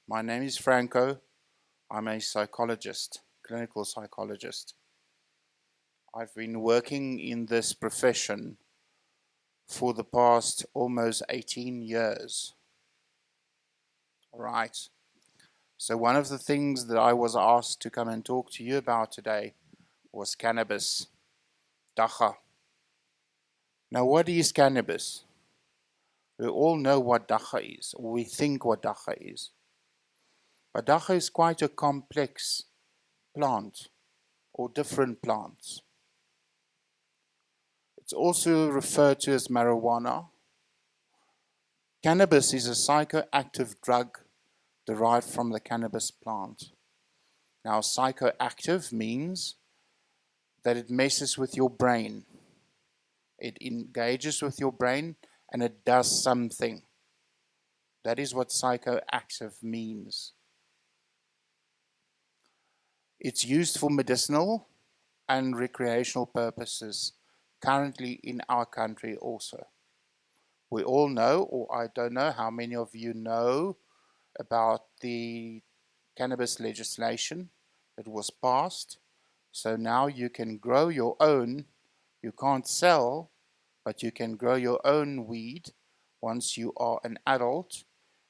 My name is Franco. I'm a psychologist, clinical psychologist. I've been working in this profession for the past almost 18 years. Right. So one of the things that I was asked to come and talk to you about today was cannabis, dacha. Now, what is cannabis? We all know what dacha is, or we think what dacha is. But dacha is quite a complex plant, or different plants. It's also referred to as marijuana. Cannabis is a psychoactive drug derived from the cannabis plant. Now, psychoactive means that it messes with your brain. It engages with your brain and it does something. That is what psychoactive means. It's used for medicinal and recreational purposes currently in our country also. We all know, or I don't know how many of you know about the cannabis legislation that was passed. So now you can grow your own. You can't sell, but you can grow your own weed once you are an adult,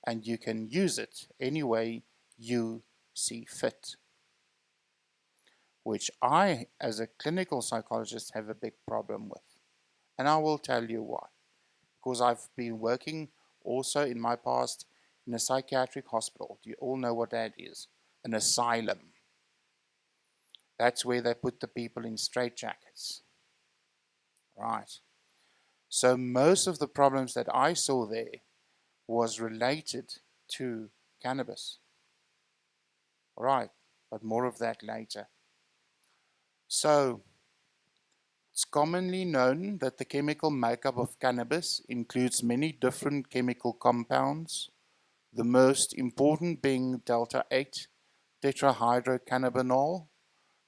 and you can use it any way you see fit. Which I, as a clinical psychologist, have a big problem with. And I will tell you why. Because I've been working also in my past in a psychiatric hospital. You all know what that is. An asylum. That's where they put the people in straitjackets. Right. So most of the problems that I saw there was related to cannabis. Right. But more of that later. So it's commonly known that the chemical makeup of cannabis includes many different chemical compounds, the most important being delta-8 tetrahydrocannabinol,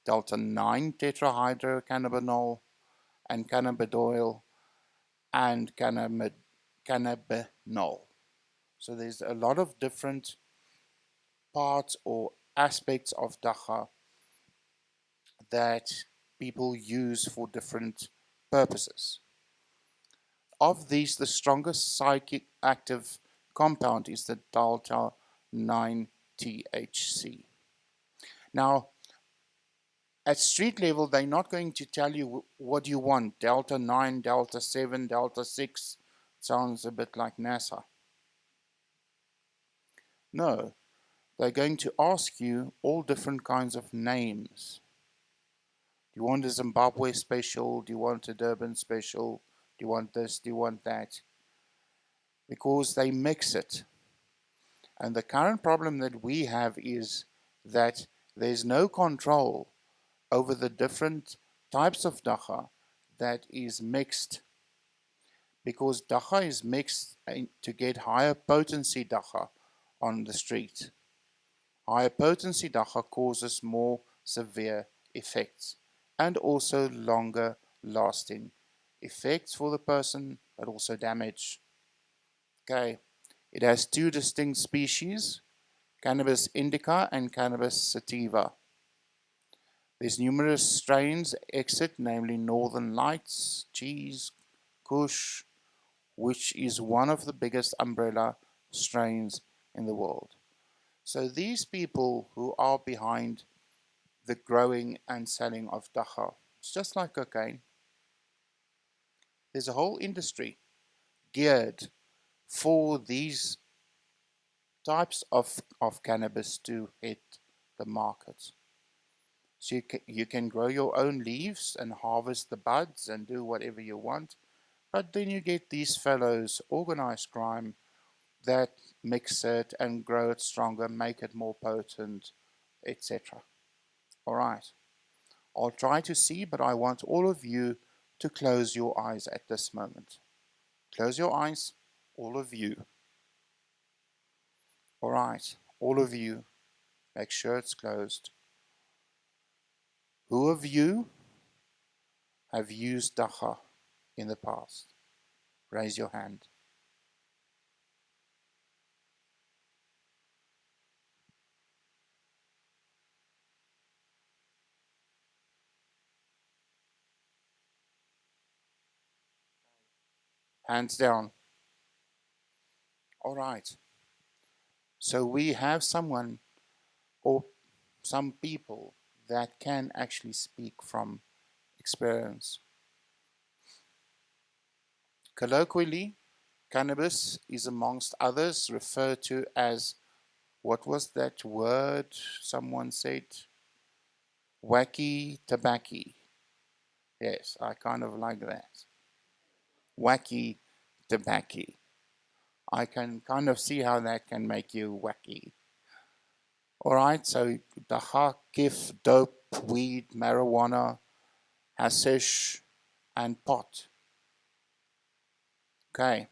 delta-9 tetrahydrocannabinol, and cannabidiol and cannabinol. So there's a lot of different parts or aspects of dacha that people use for different purposes. Of these, the strongest psychic active compound is the delta-9 THC. Now, at street level, they're not going to tell you what you want. Delta 9, Delta 7, Delta 6. Sounds a bit like NASA. No, they're going to ask you all different kinds of names. Do you want a Zimbabwe special? Do you want a Durban special? Do you want this? Do you want that? Because they mix it. And the current problem that we have is that there's no control over the different types of dacha that is mixed, because dacha is mixed to get higher potency dacha on the street. Higher potency dacha causes more severe effects and also longer lasting effects for the person, but also damage. Okay, it has two distinct species, Cannabis indica and Cannabis sativa. There's numerous strains exit, namely Northern Lights, Cheese, Kush, which is one of the biggest umbrella strains in the world. So these people who are behind the growing and selling of dacha, it's just like cocaine. There's a whole industry geared for these types of cannabis to hit the market. So you can grow your own leaves and harvest the buds and do whatever you want. But then you get these fellows, organized crime, that mix it and grow it stronger, make it more potent, etc. All right. I'll try to see, but I want all of you to close your eyes at this moment. Close your eyes, all of you. All right, all of you, make sure it's closed. Who of you have used dacha in the past? Raise your hand. Hands down. All right. So we have someone or some people that can actually speak from experience. Colloquially, cannabis is amongst others referred to as, what was that word someone said? Wacky tobacco. Yes, I kind of like that. Wacky tobacco. I can kind of see how that can make you wacky. All right, so the kif, dope, weed, marijuana, hashish, and pot. Okay.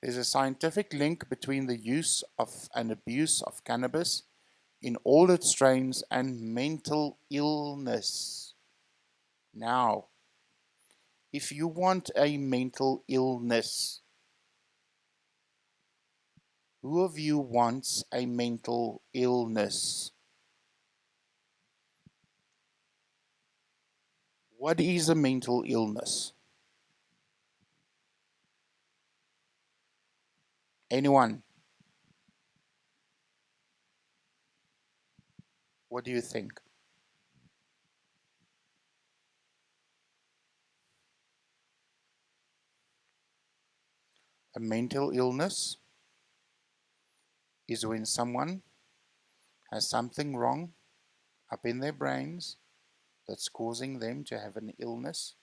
There's a scientific link between the use of and abuse of cannabis in all its strains and mental illness. Now, if you want a mental illness, who of you wants a mental illness? What is a mental illness? Anyone? What do you think? A mental illness is when someone has something wrong up in their brains that's causing them to have an illness,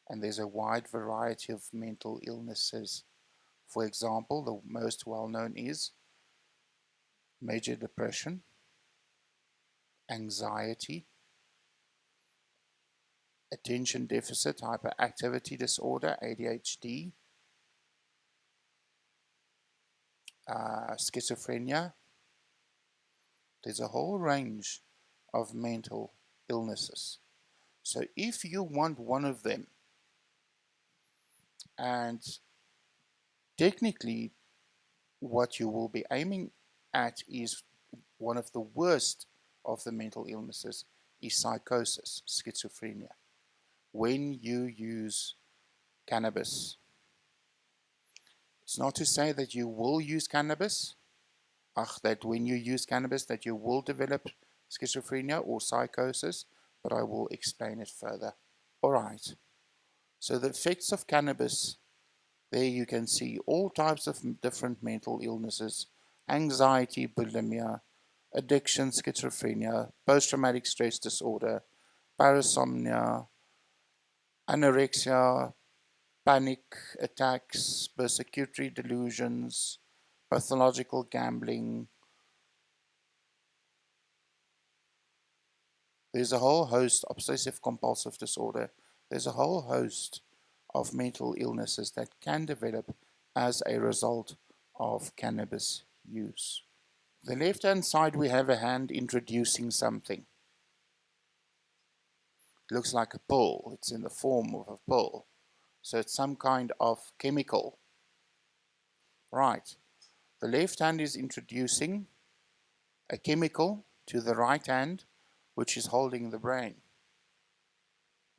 and there's a wide variety of mental illnesses. For example, the most well-known is major depression, anxiety, attention deficit hyperactivity disorder, ADHD, schizophrenia. There's a whole range of mental illnesses. So if you want one of them, and technically what you will be aiming at is one of the worst of the mental illnesses is psychosis, schizophrenia. When you use cannabis, it's not to say that you will use cannabis, that when you use cannabis that you will develop schizophrenia or psychosis, but I will explain it further. All right. So the effects of cannabis, there you can see all types of different mental illnesses: anxiety, bulimia, addiction, schizophrenia, post-traumatic stress disorder, parasomnia, anorexia, panic attacks, persecutory delusions, pathological gambling. There's a whole host, obsessive compulsive disorder. There's a whole host of mental illnesses that can develop as a result of cannabis use. The left-hand side, we have a hand introducing something. It looks like a pill. It's in the form of a pill. So it's some kind of chemical. Right. The left hand is introducing a chemical to the right hand, which is holding the brain.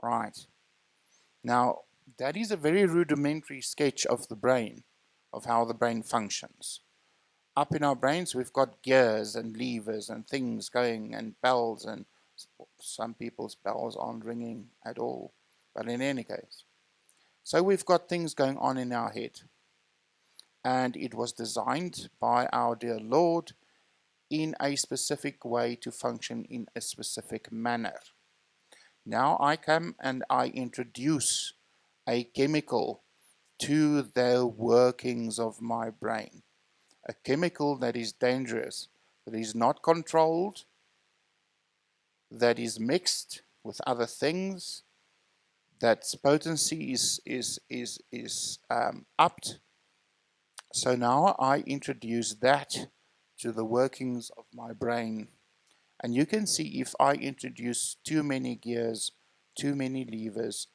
Right. Now, that is a very rudimentary sketch of the brain, of how the brain functions. Up in our brains, we've got gears and levers and things going and bells, and some people's bells aren't ringing at all. But in any case, so we've got things going on in our head. And it was designed by our dear Lord in a specific way to function in a specific manner. Now I come and I introduce a chemical to the workings of my brain. A chemical that is dangerous, that is not controlled, that is mixed with other things, that potency is upped. So now I introduce that to the workings of my brain. And you can see if I introduce too many gears, too many levers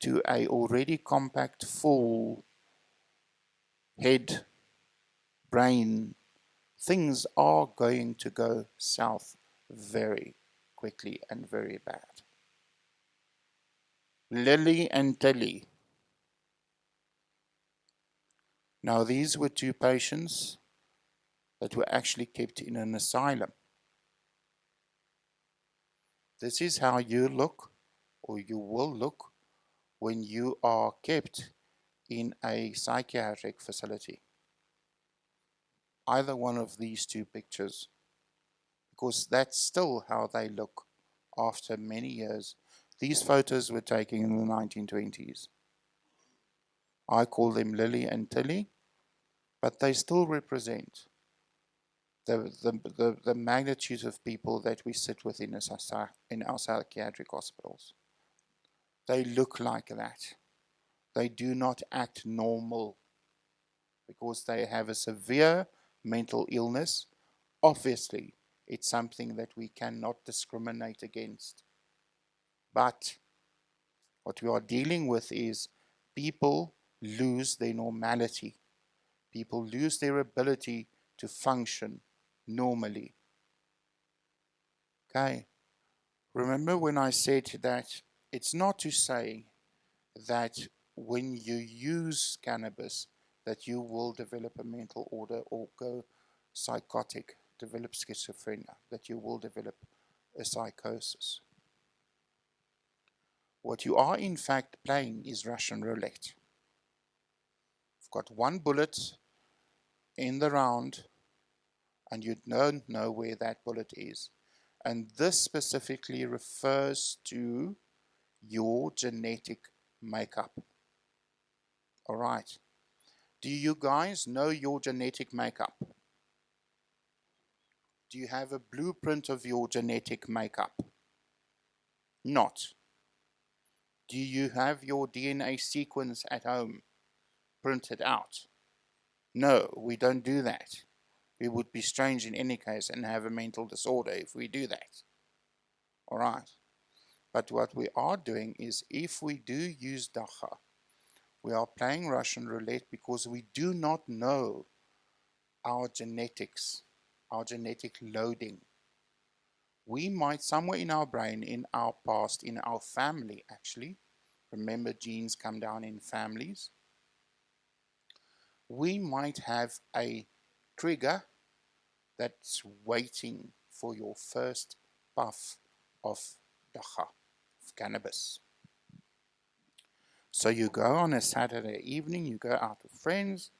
to a already compact, full head, brain, things are going to go south very quickly and very bad. Lily and Tilly. Now, these were two patients that were actually kept in an asylum. This is how you look, or you will look, when you are kept in a psychiatric facility. Either one of these two pictures, because that's still how they look after many years. These photos were taken in the 1920s. I call them Lily and Tilly, but they still represent the magnitude of people that we sit with in our psychiatric hospitals. They look like that. They do not act normal because they have a severe mental illness. Obviously, it's something that we cannot discriminate against. But what we are dealing with is people lose their normality. People lose their ability to function normally. Okay? Remember when I said that it's not to say that when you use cannabis that you will develop a mental order or go psychotic, develop schizophrenia, that you will develop a psychosis. What you are in fact playing is Russian roulette. You've got one bullet in the round and you don't know where that bullet is. And this specifically refers to your genetic makeup. All right. Do you guys know your genetic makeup? Do you have a blueprint of your genetic makeup? Not. Do you have your DNA sequence at home printed out? No, we don't do that. We would be strange in any case and have a mental disorder if we do that. All right. But what we are doing is if we do use dacha, we are playing Russian roulette because we do not know our genetics, our genetic loading. We might, somewhere in our brain, in our past, in our family actually, remember genes come down in families, we might have a trigger that's waiting for your first puff of dacha, of cannabis. So you go on a Saturday evening, you go out with friends,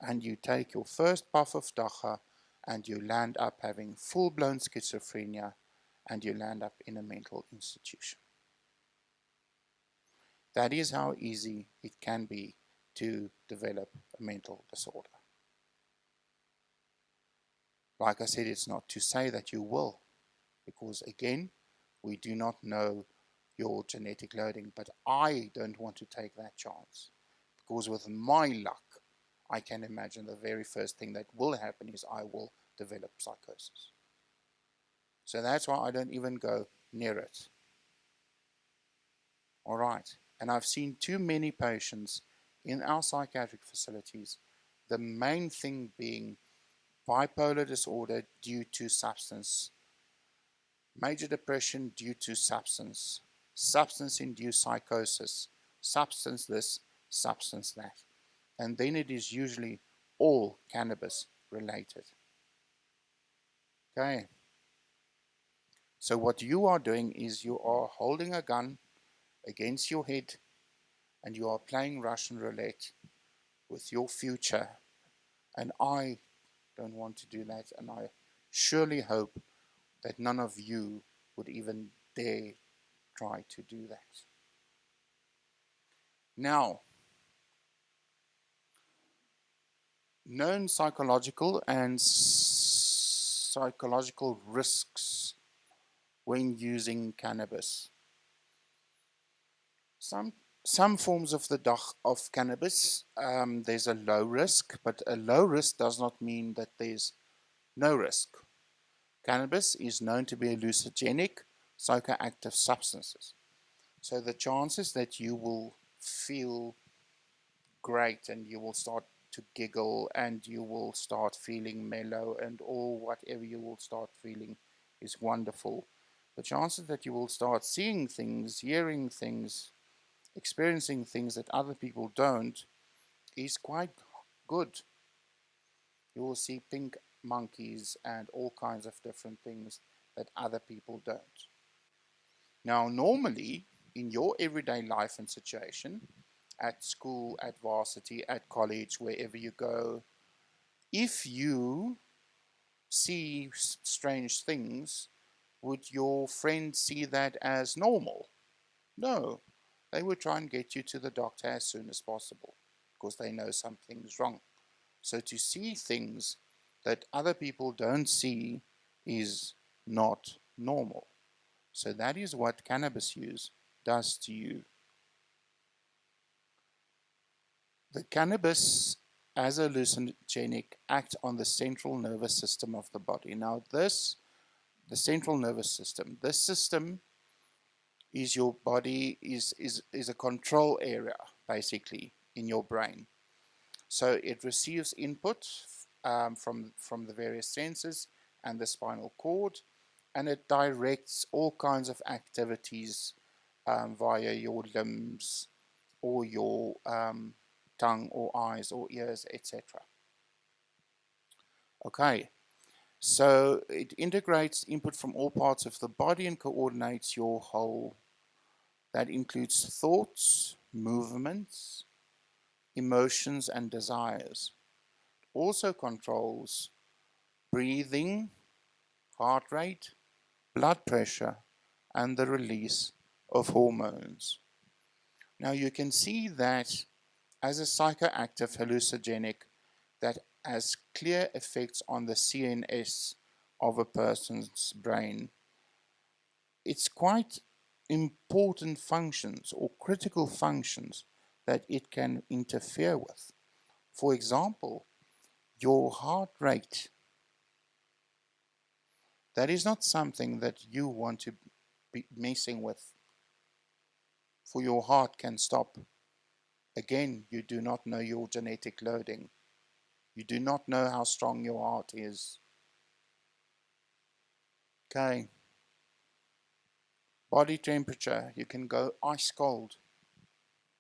and you take your first puff of dacha, and you land up having full-blown schizophrenia, and you land up in a mental institution. That is how easy it can be to develop a mental disorder. Like I said, it's not to say that you will, because again, we do not know your genetic loading, but I don't want to take that chance, because with my luck, I can imagine the very first thing that will happen is I will develop psychosis. So that's why I don't even go near it. All right. And I've seen too many patients in our psychiatric facilities, the main thing being bipolar disorder due to substance, major depression due to substance, substance-induced psychosis, substance this, substance that. And then it is usually all cannabis related. Okay. So what you are doing is you are holding a gun against your head and you are playing Russian roulette with your future. And I don't want to do that. And I surely hope that none of you would even dare try to do that. Now, known psychological and psychological risks when using cannabis. Some forms of of cannabis, there's a low risk, but a low risk does not mean that there's no risk. Cannabis is known to be hallucinogenic, psychoactive substances. So the chances that you will feel great and you will start to giggle and you will start feeling mellow and all whatever you will start feeling is wonderful. The chances that you will start seeing things, hearing things, experiencing things that other people don't is quite good. You will see pink monkeys and all kinds of different things that other people don't. Now, normally, in your everyday life and situation, at school, at varsity, at college, wherever you go, if you see strange things, would your friends see that as normal? No. They would try and get you to the doctor as soon as possible because they know something's wrong. So to see things that other people don't see is not normal. So that is what cannabis use does to you. The cannabis as a hallucinogenic acts on the central nervous system of the body. Now the central nervous system, this system is your body is a control area basically in your brain. So it receives input from the various senses and the spinal cord, and it directs all kinds of activities via your limbs or your tongue or eyes or ears, etc. Okay, so it integrates input from all parts of the body and coordinates your whole. That includes thoughts, movements, emotions, and desires. Also controls breathing, heart rate, blood pressure, and the release of hormones. Now you can see that as a psychoactive hallucinogenic that has clear effects on the CNS of a person's brain. It's quite important functions or critical functions that it can interfere with. For example, your heart rate. That is not something that you want to be messing with, for your heart can stop. Again, you do not know your genetic loading. You do not know how strong your heart is. Okay. Body temperature, you can go ice cold.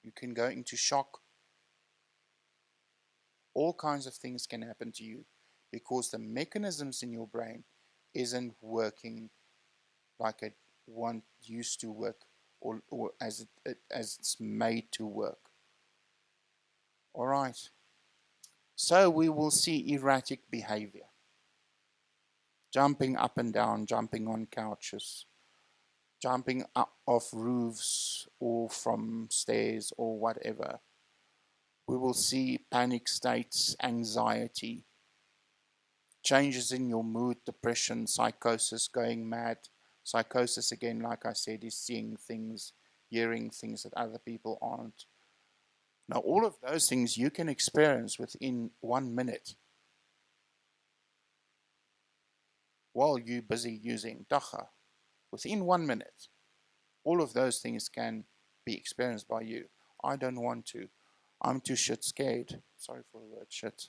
You can go into shock. All kinds of things can happen to you because the mechanisms in your brain isn't working like it used to work or as it's made to work. All right. So we will see erratic behavior. Jumping up and down, jumping on couches, jumping up off roofs or from stairs or whatever. We will see panic states, anxiety, changes in your mood, depression, psychosis, going mad. Psychosis, again, like I said, is seeing things, hearing things that other people aren't. Now, all of those things you can experience within 1 minute while you're busy using dacha. Within 1 minute, all of those things can be experienced by you. I don't want to. I'm too shit scared. Sorry for the word shit.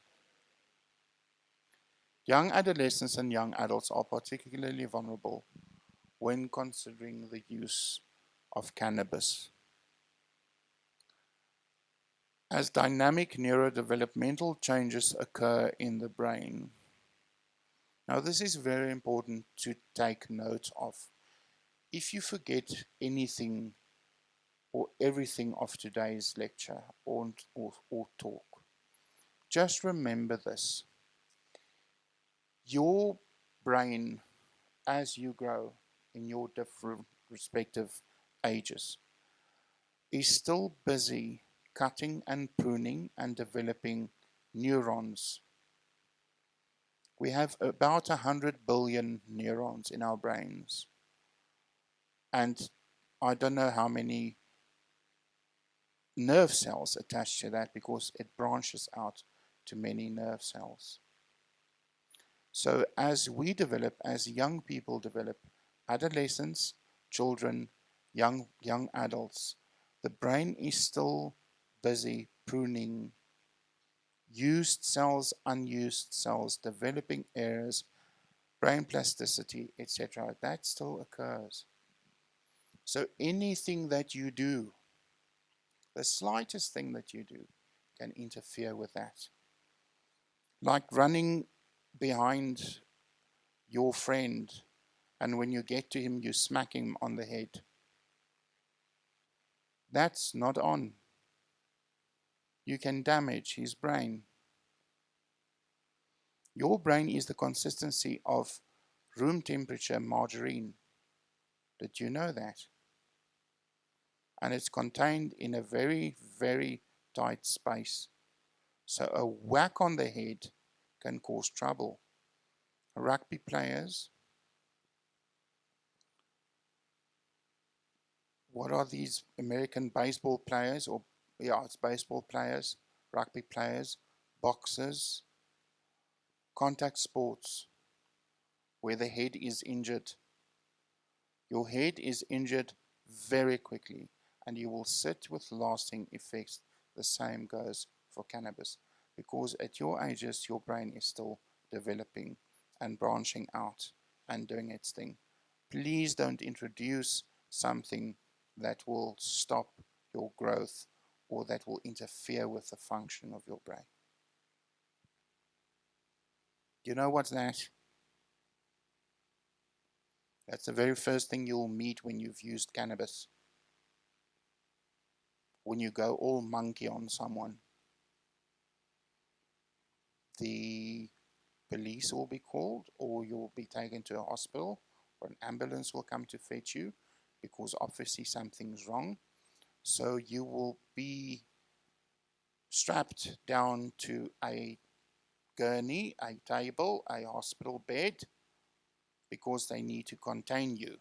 Young adolescents and young adults are particularly vulnerable when considering the use of cannabis, as dynamic neurodevelopmental changes occur in the brain. Now, this is very important to take note of. If you forget anything or everything of today's lecture or talk, just remember this. Your brain, as you grow in your different respective ages, is still busy cutting and pruning and developing neurons. We have about 100 billion neurons in our brains. And I don't know how many nerve cells attached to that because it branches out to many nerve cells. So as we develop, as young people develop, adolescents, children, young adults, the brain is still busy pruning used cells, unused cells, developing areas, brain plasticity, etc. That still occurs. So anything that you do, the slightest thing that you do, can interfere with that. Like running behind your friend, and when you get to him, you smack him on the head. That's not on. You can damage his brain. Your brain is the consistency of room temperature margarine. Did you know that? And it's contained in a very, very tight space. So a whack on the head can cause trouble. Rugby players, what are these American baseball players? Or, yeah, it's baseball players, rugby players, boxers, contact sports, where the head is injured. Your head is injured very quickly, and you will sit with lasting effects. The same goes for cannabis, because at your ages, your brain is still developing and branching out and doing its thing. Please don't introduce something that will stop your growth or that will interfere with the function of your brain. Do you know what's that? That's the very first thing you'll meet when you've used cannabis. When you go all monkey on someone, the police will be called, or you'll be taken to a hospital, or an ambulance will come to fetch you, because obviously something's wrong. So you will be strapped down to a gurney, a table, a hospital bed, because they need to contain you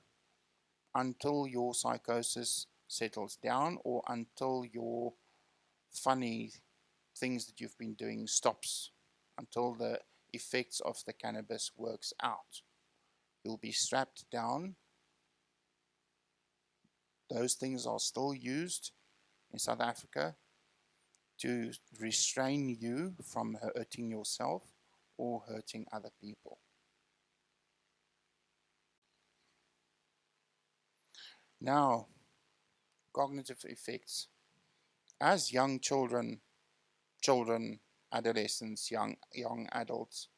until your psychosis settles down, or until your funny things that you've been doing stops, until the effects of the cannabis works out. You'll be strapped down. Those things are still used in South Africa to restrain you from hurting yourself or hurting other people. Now, cognitive effects. As young children, adolescents, young adults,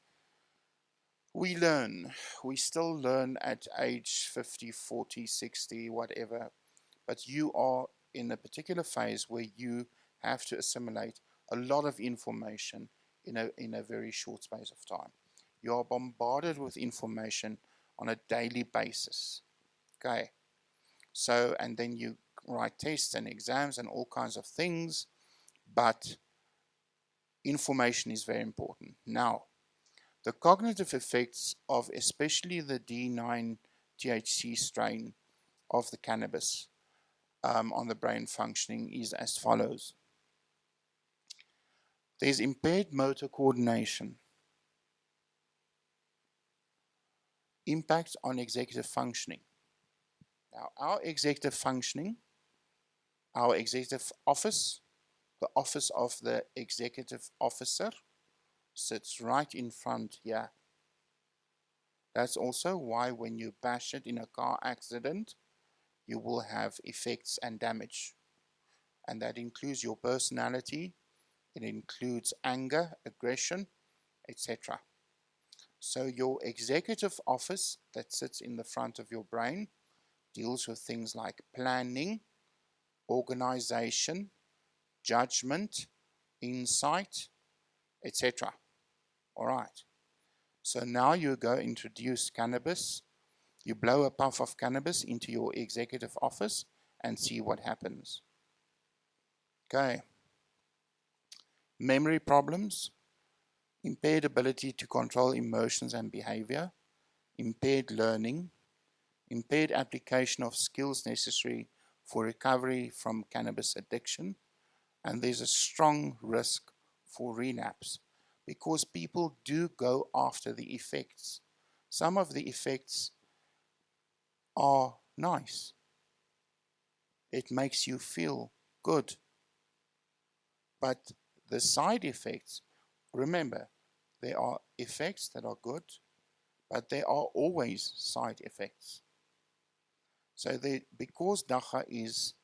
we learn. We still learn at age 50, 40, 60, whatever. But you are in a particular phase where you have to assimilate a lot of information in a very short space of time. You are bombarded with information on a daily basis. Okay. So, and then you write tests and exams and all kinds of things, but information is very important. Now, the cognitive effects of especially the D9 THC strain of the cannabis on the brain functioning is as follows. There's impaired motor coordination, impact on executive functioning. Now, our executive functioning, our executive office, the office of the executive officer, sits right in front here. That's also why when you bash it in a car accident, you will have effects and damage. And that includes your personality, it includes anger, aggression, etc. So your executive office that sits in the front of your brain deals with things like planning, organization, judgment, insight, etc. All right. So now you go introduce cannabis. You blow a puff of cannabis into your executive office and see what happens. Okay. Memory problems, impaired ability to control emotions and behavior, impaired learning, impaired application of skills necessary for recovery from cannabis addiction, and there's a strong risk for relapse because people do go after the effects. Some of the effects are nice. It makes you feel good. But the side effects, remember, there are effects that are good, but there are always side effects. So because Dacha is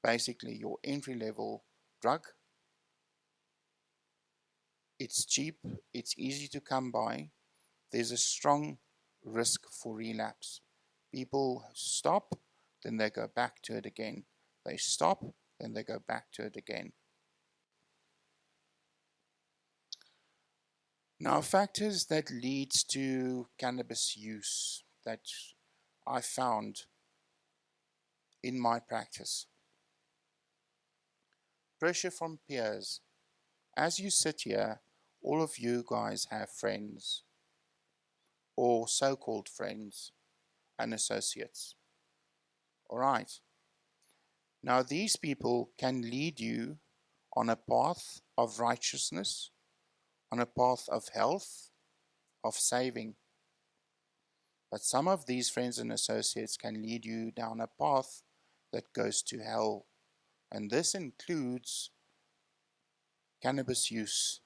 basically your entry-level drug, It's cheap, it's easy to come by. There's a strong risk for relapse. People stop, then they go back to it again. They stop, then they go back to it again. Now, factors that lead to cannabis use that I found in my practice. Pressure from peers. As you sit here, all of you guys have friends, or so-called friends and associates. All right. Now, these people can lead you on a path of righteousness, on a path of health, of saving. But some of these friends and associates can lead you down a path that goes to hell. And this includes cannabis use.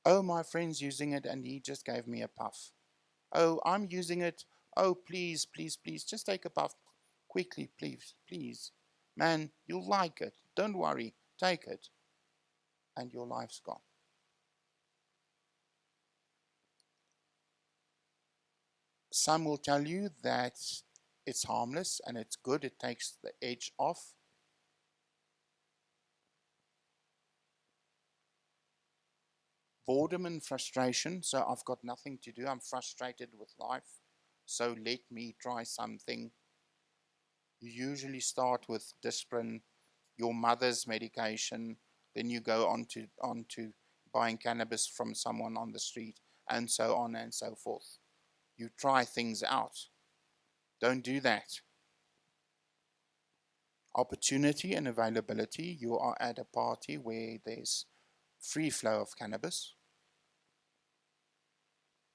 Oh, my friend's using it and he just gave me a puff. Oh, I'm using it. Oh, please, please, please, just take a puff. Quickly, please, please. Man, you'll like it. Don't worry. Take it. And your life's gone. Some will tell you that it's harmless and it's good. It takes the edge off. Boredom and frustration. So I've got nothing to do. I'm frustrated with life. So let me try something. You usually start with Disprin, your mother's medication, then you go on to buying cannabis from someone on the street, and so on and so forth. You try things out. Don't do that. Opportunity and availability. You are at a party where there's free flow of cannabis,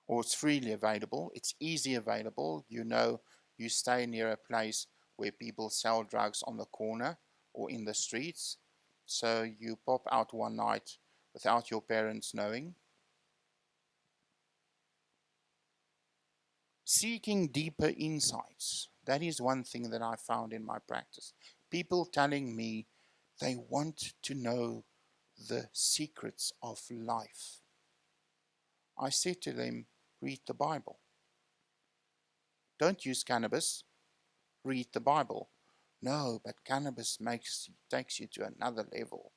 or it's freely available, it's easy available. You know, you stay near a place where people sell drugs on the corner or in the streets. So you pop out one night without your parents knowing. Seeking deeper insights. That is one thing that I found in my practice. People telling me they want to know the secrets of life. I said to them, read the Bible. Don't use cannabis, read the Bible. No, but cannabis takes you to another level.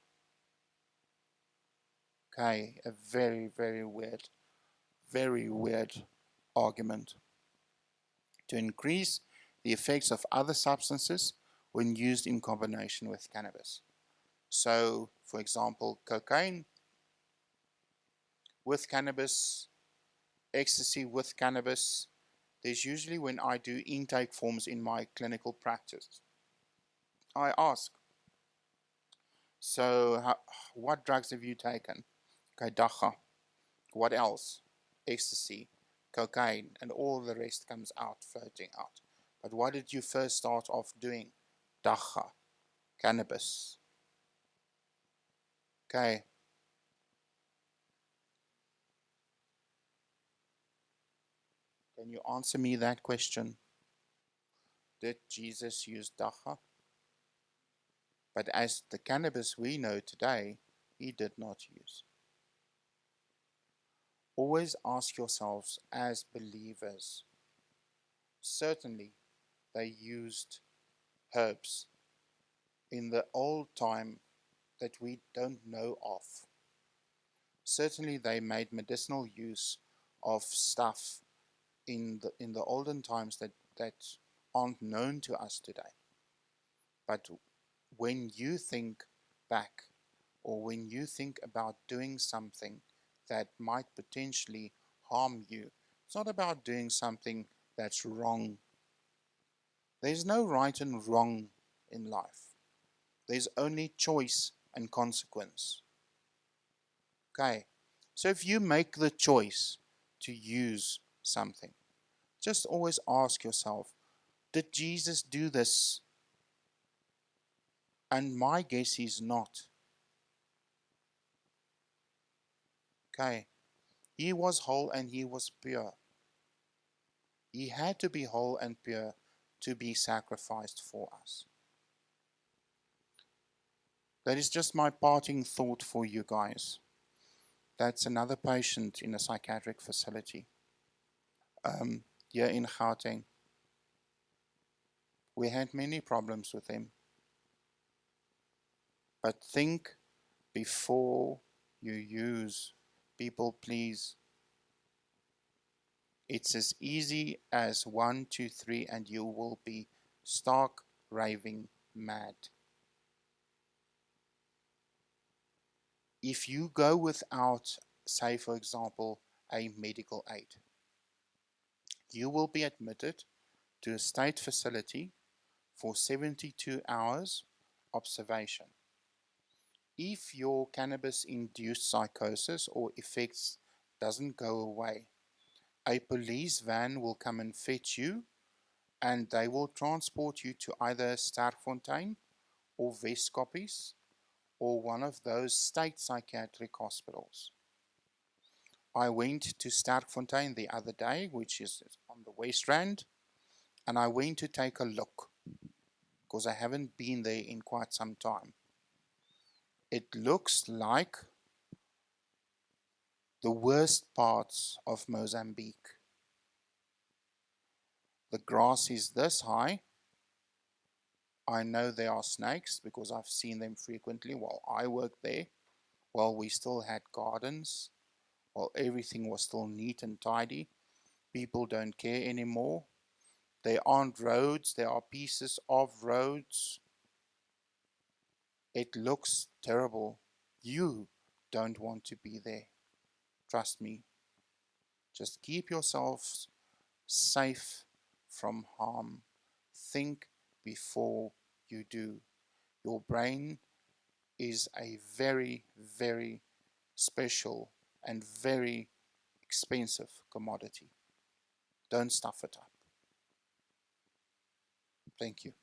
Okay, a very, very weird argument. To increase the effects of other substances when used in combination with cannabis. So, for example, cocaine with cannabis, ecstasy with cannabis. There's usually, when I do intake forms in my clinical practice, I ask, so what drugs have you taken? Okay, dacha. What else? Ecstasy, cocaine, and all the rest comes out, floating out. But what did you first start off doing? Dacha, cannabis. Okay. Can you answer me that question? Did Jesus use dacha? But as the cannabis we know today, he did not use. Always ask yourselves as believers. Certainly, they used herbs in the old time that we don't know of. Certainly, they made medicinal use of stuff in the olden times that aren't known to us today. But when you think back, or when you think about doing something that might potentially harm you, it's not about doing something that's wrong. There's no right and wrong in life. There's only choice and consequence. Okay, so if you make the choice to use something, just always ask yourself, did Jesus do this? And my guess is not. Okay, he was whole and he was pure. He had to be whole and pure to be sacrificed for us. That is just my parting thought for you guys. That's another patient in a psychiatric facility here in Gauteng. We had many problems with him. But think before you use. People, please. It's as easy as 1, 2, 3, and you will be stark raving mad. If you go without, say for example, a medical aid, you will be admitted to a state facility for 72 hours observation. If your cannabis-induced psychosis or effects doesn't go away, a police van will come and fetch you, and they will transport you to either Sterkfontein or Weskoppies or one of those state psychiatric hospitals. I went to Sterkfontein the other day, which is on the West Rand, and I went to take a look because I haven't been there in quite some time. It looks like the worst parts of Mozambique. The grass is this high. I know there are snakes because I've seen them frequently while I worked there, while we still had gardens, while everything was still neat and tidy. People don't care anymore. There aren't roads, there are pieces of roads. It looks terrible. You don't want to be there. Trust me. Just keep yourselves safe from harm. Think before you do. Your brain is a very, very special and very expensive commodity. Don't stuff it up. Thank you.